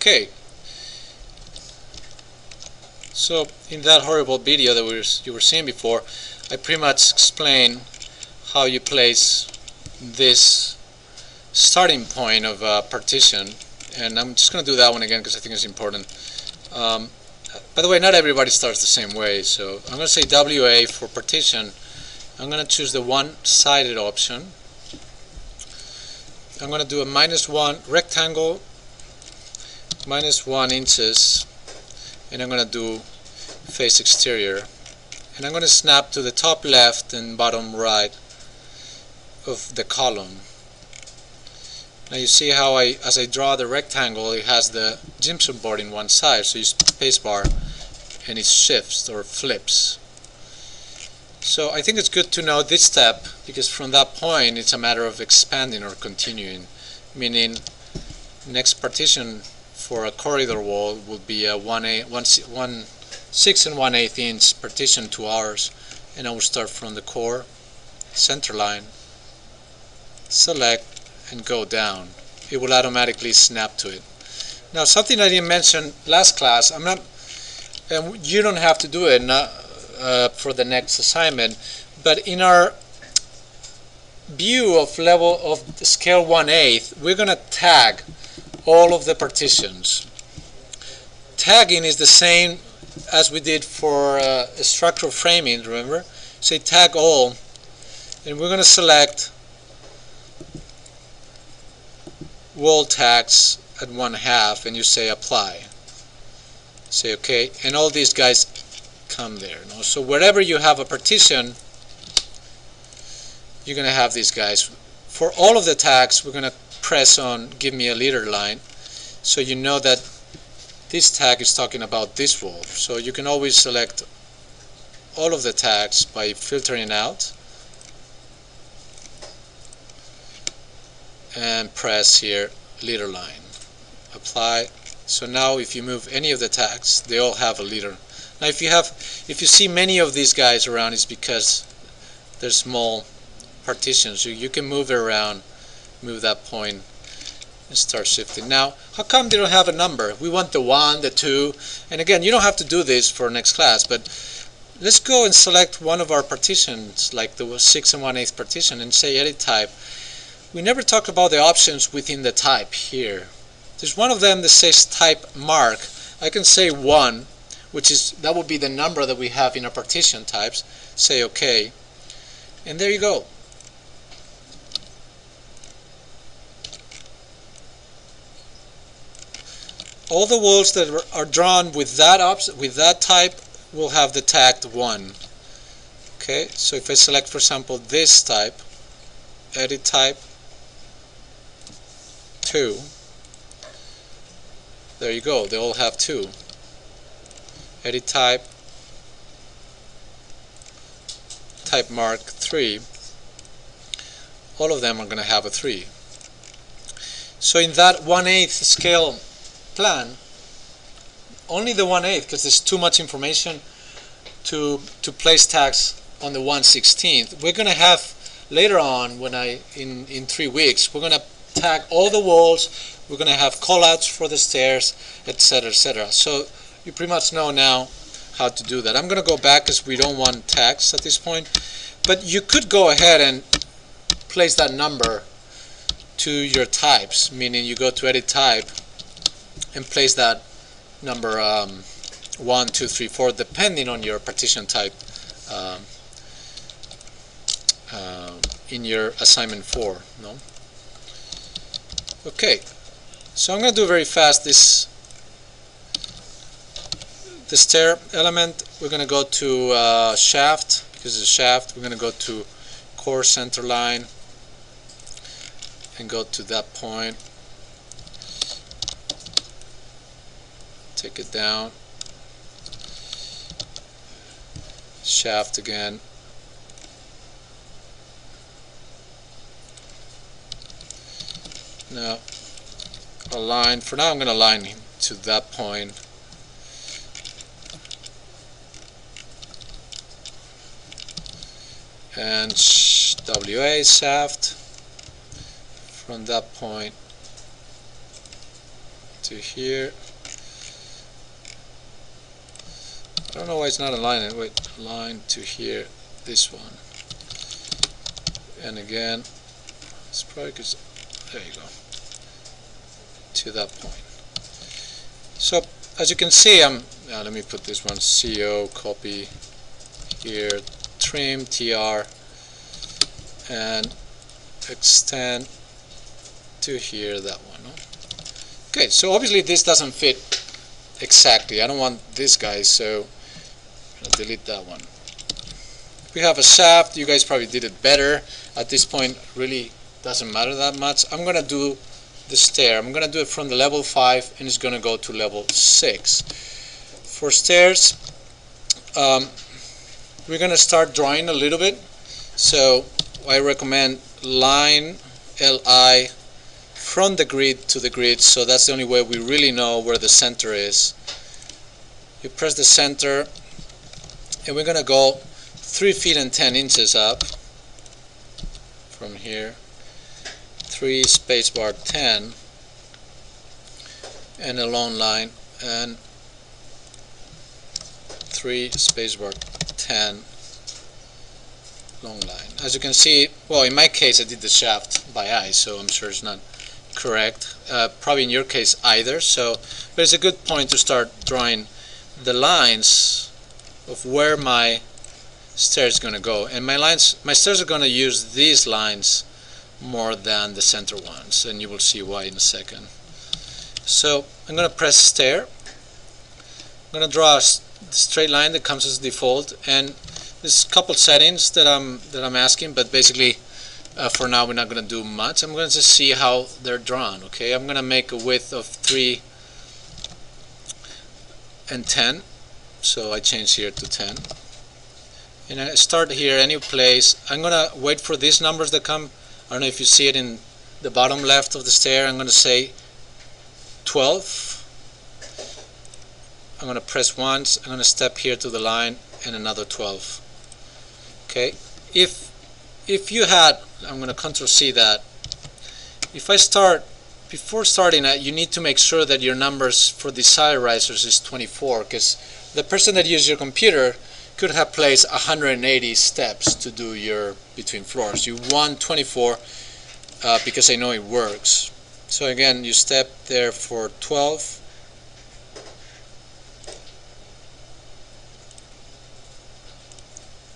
Okay, so in that horrible video that you were seeing before, I pretty much explained how you place this starting point of a partition, and I'm just going to do that one again because I think it's important. By the way, not everybody starts the same way, so I'm going to say WA for partition. I'm going to choose the one-sided option. I'm going to do a -1 rectangle, -1 inches, and I'm going to do face exterior. And I'm going to snap to the top left and bottom right of the column. Now you see how as I draw the rectangle, it has the gypsum board in one side, so you spacebar and it shifts or flips. So I think it's good to know this step, because from that point it's a matter of expanding or continuing, meaning next partition for a corridor wall will be a 6 1/8 inch partition to ours, and I will start from the core, center line, select, and go down. It will automatically snap to it. Now, something I didn't mention last class, and you don't have to do it for the next assignment, but in our view of level of scale 1/8, we're going to tag all of the partitions. Tagging is the same as we did for structural framing, remember? Say tag all, and we're going to select wall tags at 1/2, and you say apply. Say OK, and all these guys come there. No? So wherever you have a partition, you're going to have these guys. For all of the tags, we're going to press on give me a leader line, so you know that this tag is talking about this wall. So you can always select all of the tags by filtering out and press here leader line, apply. So now if you move any of the tags, they all have a leader. Now if you see many of these guys around, it's because they're small partitions. So you can move it around, move that point, and start shifting. Now, how come they don't have a number? We want the 1, the 2, and again, you don't have to do this for next class, but let's go and select one of our partitions, like the 6 1/8 partition, and say edit type. We never talked about the options within the type here. There's one of them that says type mark. I can say 1, that would be the number that we have in our partition types. Say OK, and there you go. All the walls that are drawn with that type will have the tagged 1. Okay, so if I select, for example, this type, edit type 2, there you go, they all have 2. Edit type mark 3, all of them are going to have a 3. So in that 1/8 scale plan, only the 1/8, because there's too much information to place tags on the 1/16. We're going to have later on, in 3 weeks, we're going to tag all the walls. We're going to have callouts for the stairs, etc., etc. So you pretty much know now how to do that. I'm going to go back because we don't want tags at this point, but you could go ahead and place that number to your types, meaning you go to edit type and place that number 1, 2, 3, 4, depending on your partition type in your assignment 4. No? Okay, so I'm going to do very fast the stair element. We're going to go to shaft, because it's a shaft. We're going to go to core, center line, and go to that point. Take it down, shaft again, now align. For now I'm going to align him to that point, and WA shaft from that point to here. I don't know why it's not aligned. Wait, line to here, this one. And again, it's probably because, there you go, to that point. So as you can see, let me put this one, CO, copy here, trim, TR, and extend to here, that one. No? Okay, so obviously this doesn't fit exactly. I don't want this guy, so I'll delete that one. We have a shaft. You guys probably did it better. At this point, really doesn't matter that much. I'm gonna do the stair. I'm gonna do it from the level 5, and it's gonna go to level 6. For stairs, we're gonna start drawing a little bit. So I recommend line LI from the grid to the grid. So that's the only way we really know where the center is. You press the center, and we're gonna go 3 feet and 10 inches up from here, 3 spacebar 10, and a long line, and 3 spacebar 10 long line. As you can see, well, in my case I did the shaft by eye, so I'm sure it's not correct. Probably in your case either. So, but it's a good point to start drawing the lines of where my stair is going to go, and my stairs are going to use these lines more than the center ones, and you will see why in a second. So I'm going to press stair. I'm going to draw a straight line that comes as default, and there's a couple settings that I'm asking, but basically for now we're not going to do much. I'm going to just see how they're drawn. Okay, I'm going to make a width of 3 and 10, so I change here to 10. And I start here any place. I'm gonna wait for these numbers that come. I don't know if you see it in the bottom left of the stair. I'm gonna say 12. I'm gonna press once. I'm gonna step here to the line and another 12. Okay. If you had, I'm gonna Control C that. If I start before starting that, you need to make sure that your numbers for the side risers is 24, because the person that used your computer could have placed 180 steps to do your between floors. You want 24 because I know it works. So again, you step there for 12.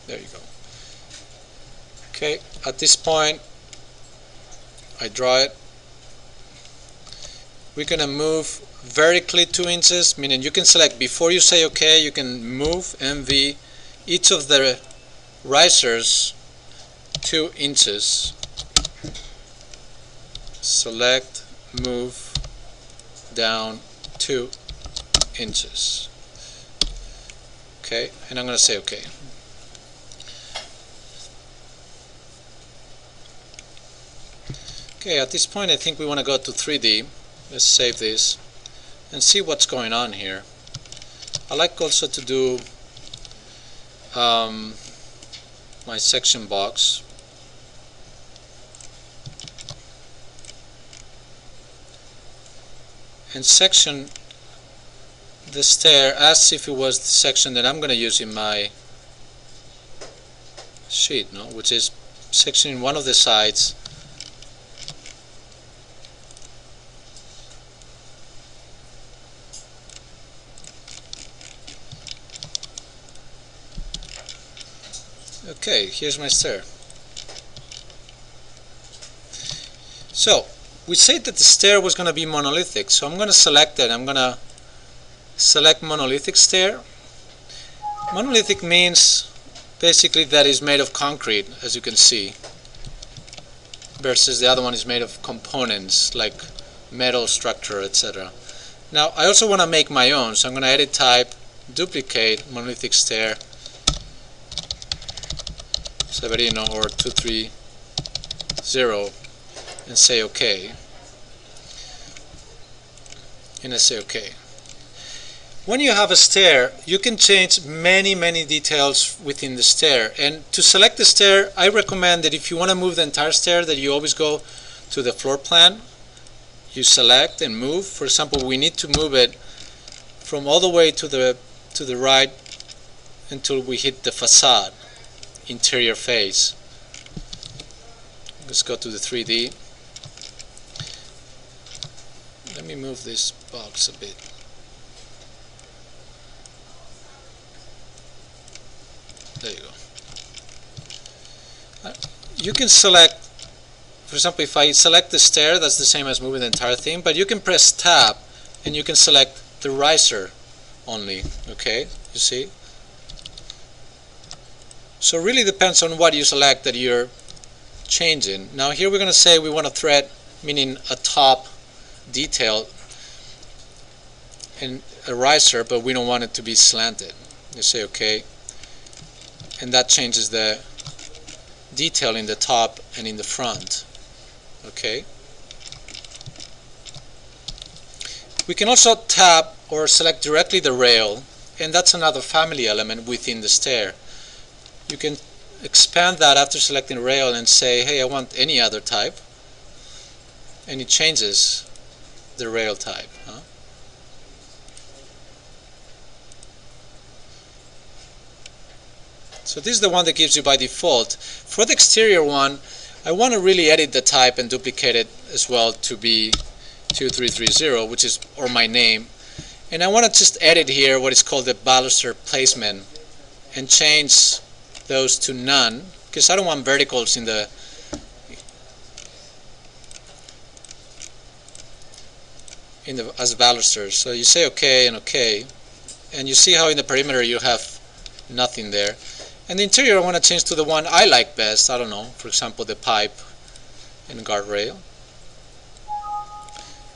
There you go. Okay, at this point I draw it. We're gonna move vertically 2 inches, meaning you can select before you say OK, you can move MV each of the risers 2 inches. Select, move down 2 inches. Okay, and I'm going to say OK. Okay, at this point I think we want to go to 3D. Let's save this and see what's going on here. I like also to do my section box. And section the stair as if it was the section that I'm going to use in my sheet, no? Which is sectioning one of the sides Okay, here's my stair. So we said that the stair was going to be monolithic, so I'm going to select it. I'm going to select monolithic stair. Monolithic means basically that it's made of concrete, as you can see, versus the other one is made of components like metal structure, etc. Now I also want to make my own, so I'm going to edit type, duplicate monolithic stair, Severino or 230, and say OK. And I say OK. When you have a stair, you can change many details within the stair. And to select the stair, I recommend that if you want to move the entire stair, that you always go to the floor plan. you select and move. For example, we need to move it from all the way to the right until we hit the facade interior face. Let's go to the 3D. Let me move this box a bit. There you go. You can select, for example, if I select the stair, that's the same as moving the entire thing, but you can press tab and you can select the riser only. Okay, you see? So it really depends on what you select that you're changing. Now here we're going to say we want a thread, meaning a top detail and a riser, but we don't want it to be slanted. You say OK, and that changes the detail in the top and in the front. Okay. We can also tap or select directly the rail, and that's another family element within the stair. You can expand that after selecting rail and say, hey, I want any other type, and it changes the rail type. So this is the one that gives you by default. For the exterior one, I want to really edit the type and duplicate it as well to be 2330, which is, or my name. And I want to just edit here what is called the baluster placement and change those to none, because I don't want verticals in the as balusters. So you say OK and OK, and you see how in the perimeter you have nothing there. And the interior I want to change to the one I like best. I don't know, for example, the pipe and guardrail.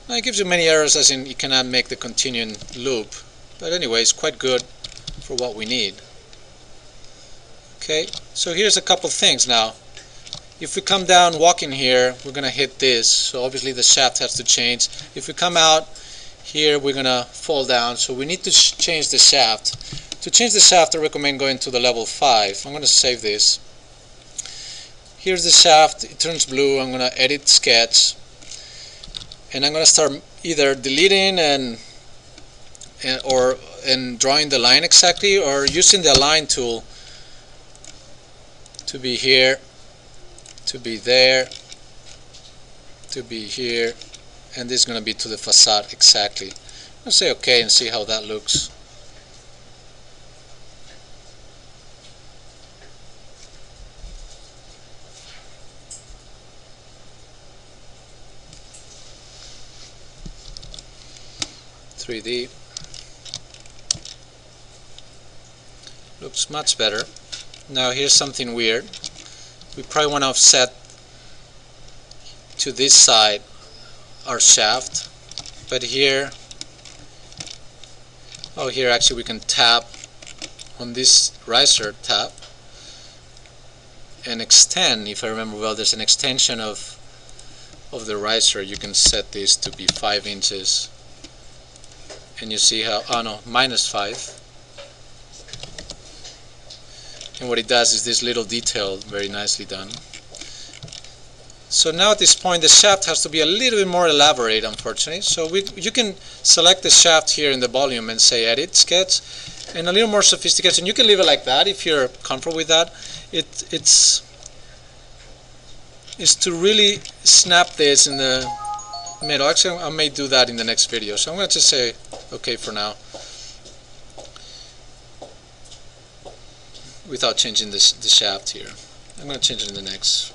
Now it gives you many errors, as in you cannot make the continuing loop, but anyway, it's quite good for what we need. Okay, so here's a couple things now. If we come down walking here, we're going to hit this, so obviously the shaft has to change. If we come out here, we're going to fall down, so we need to change the shaft. To change the shaft, I recommend going to the level 5. I'm going to save this. Here's the shaft. It turns blue. I'm going to edit sketch, and I'm going to start either deleting and drawing the line exactly, or using the align tool to be here, to be there, to be here, and this is going to be to the facade exactly. I'll say OK and see how that looks. .3D looks much better. Now here's something weird. We probably want to offset to this side our shaft, but here, oh, here actually we can tap on this riser tab and extend. If I remember well, there's an extension of the riser. You can set this to be 5 inches. And you see how, oh no, -5. And what it does is this little detail, very nicely done. So now at this point the shaft has to be a little bit more elaborate, unfortunately. So you can select the shaft here in the volume and say edit, sketch, and a little more sophistication. You can leave it like that if you're comfortable with that. It's to really snap this in the middle. Actually, I may do that in the next video. So I'm going to just say OK for now, without changing the shaft here. I'm going to change it in the next.